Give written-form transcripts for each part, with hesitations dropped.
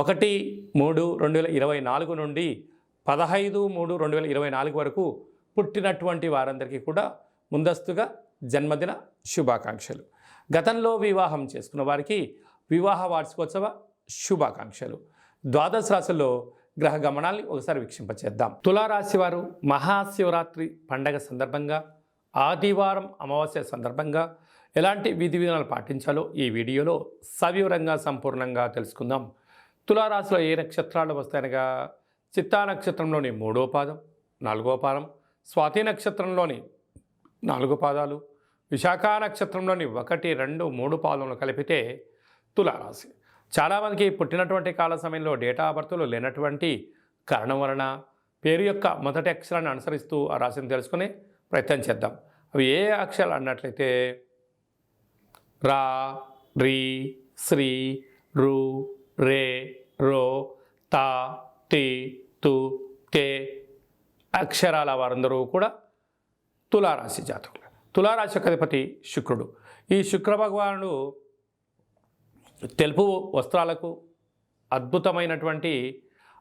1/3/2024 నుండి 15/3/2024 వరకు పుట్టినటువంటి వారందరికీ కూడా ముందస్తుగా జన్మదిన శుభాకాంక్షలు. గతంలో వివాహం చేసుకున్న వారికి వివాహ వార్షికోత్సవ శుభాకాంక్షలు. ద్వాదశ రాశుల్లో గ్రహ గమనాల్ని ఒకసారి వీక్షింపచేద్దాం. తులారాశి వారు మహాశివరాత్రి పండగ సందర్భంగా, ఆదివారం అమావాస్య సందర్భంగా ఎలాంటి విధి విధానాలు పాటించాలో ఈ వీడియోలో సవివరంగా సంపూర్ణంగా తెలుసుకుందాం. తులారాశిలో ఏ నక్షత్రాలు వస్తాయనగా చిత్తా నక్షత్రంలోని 3వ పాదం, 4వ పాదం, స్వాతి నక్షత్రంలోని 4 పాదాలు, విశాఖ నక్షత్రంలోని 1, 2, 3 పాదములు కలిపితే తులారాశి. చాలామందికి పుట్టినటువంటి కాల సమయంలో డేటా ఆఫ్ బర్త్లు లేనటువంటి కారణం వలన పేరు యొక్క మొదటి అక్షరాన్ని అనుసరిస్తూ ఆ రాశిని తెలుసుకునే ప్రయత్నం చేద్దాం. అవి ఏ అక్షరాలు అన్నట్లయితే రా, రీ, శ్రీ, రు, రే, రో, తా, తి, తు, తే అక్షరాల వారందరూ కూడా తులారాశి జాతకులు. తులారాశి యొక్క అధిపతి శుక్రుడు. ఈ శుక్ర భగవానుడు తెలుపు వస్త్రాలకు, అద్భుతమైనటువంటి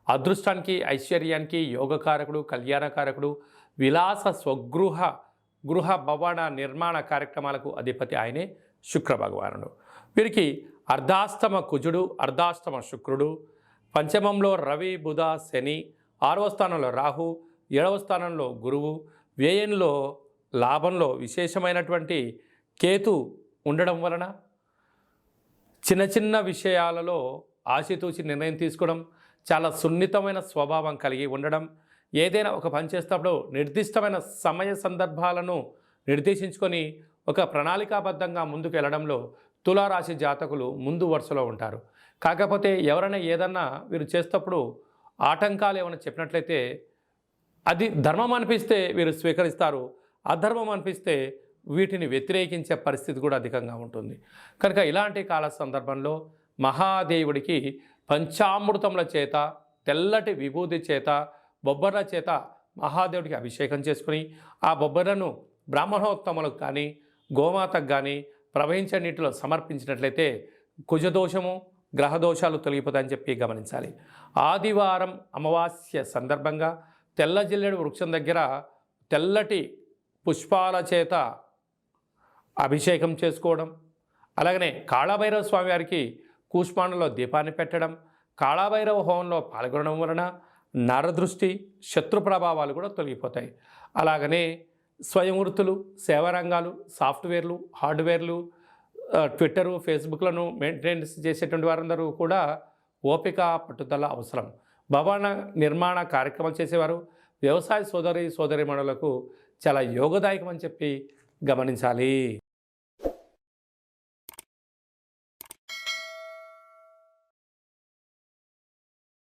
అదృష్టానికి, ఐశ్వర్యానికి యోగకారకుడు, కళ్యాణకారకుడు, విలాస గృహ భవన నిర్మాణ కార్యక్రమాలకు అధిపతి ఆయనే శుక్ర భగవానుడు. వీరికి అర్ధాష్టమ కుజుడు, అర్ధాష్టమ శుక్రుడు, పంచమంలో రవి, బుధ, శని, 6వ స్థానంలో రాహు, 7వ స్థానంలో గురువు, వ్యయంలో లాభంలో విశేషమైనటువంటి కేతు ఉండడం వలన చిన్న చిన్న విషయాలలో ఆచితూచి నిర్ణయం తీసుకోవడం, చాలా సున్నితమైన స్వభావం కలిగి ఉండడం, ఏదైనా ఒక పని చేసేటప్పుడు నిర్దిష్టమైన సమయ సందర్భాలను నిర్దేశించుకొని ఒక ప్రణాళికాబద్ధంగా ముందుకు వెళ్ళడంలో తులారాశి జాతకులు ముందు వరుసలో ఉంటారు. కాకపోతే ఎవరైనా ఏదన్నా వీరు చేసేటప్పుడు ఆటంకాలు ఏమైనా చెప్పినట్లయితే అది ధర్మం అనిపిస్తే వీరు స్వీకరిస్తారు, అధర్మం అనిపిస్తే వీటిని వ్యతిరేకించే పరిస్థితి కూడా అధికంగా ఉంటుంది. కనుక ఇలాంటి కాల సందర్భంలో మహాదేవుడికి పంచామృతముల చేత, తెల్లటి విభూతి చేత, బొబ్బర్ల చేత మహాదేవుడికి అభిషేకం చేసుకుని ఆ బొబ్బర్లను బ్రాహ్మణోత్తములకు కానీ, గోమాతకు కానీ ప్రవహించే నీటిలో సమర్పించినట్లయితే కుజదోషము, గ్రహదోషాలు తొలగిపోతాయని చెప్పి గమనించాలి. ఆదివారం అమావాస్య సందర్భంగా తెల్ల జిల్లేడు వృక్షం దగ్గర తెల్లటి పుష్పాల చేత అభిషేకం చేసుకోవడం, అలాగనే కాళభైరవ స్వామి వారికి కూష్మాండంలో దీపాన్ని పెట్టడం, కాళభైరవ హోమంలో పాల్గొనడం వలన నరదృష్టి, శత్రు ప్రభావాలు కూడా తొలగిపోతాయి. అలాగనే స్వయం వృత్తులు, సేవారంగాలు, సాఫ్ట్వేర్లు, హార్డ్వేర్లు, ట్విట్టరు, ఫేస్బుక్లను మెయింటెనెన్స్ చేసేటువంటి వారందరూ కూడా ఓపిక, పట్టుదల అవసరం. భవన నిర్మాణ కార్యక్రమాలు చేసేవారు, వ్యవసాయ సోదరీమణులకు చాలా యోగదాయకం అని చెప్పి గమనించాలి.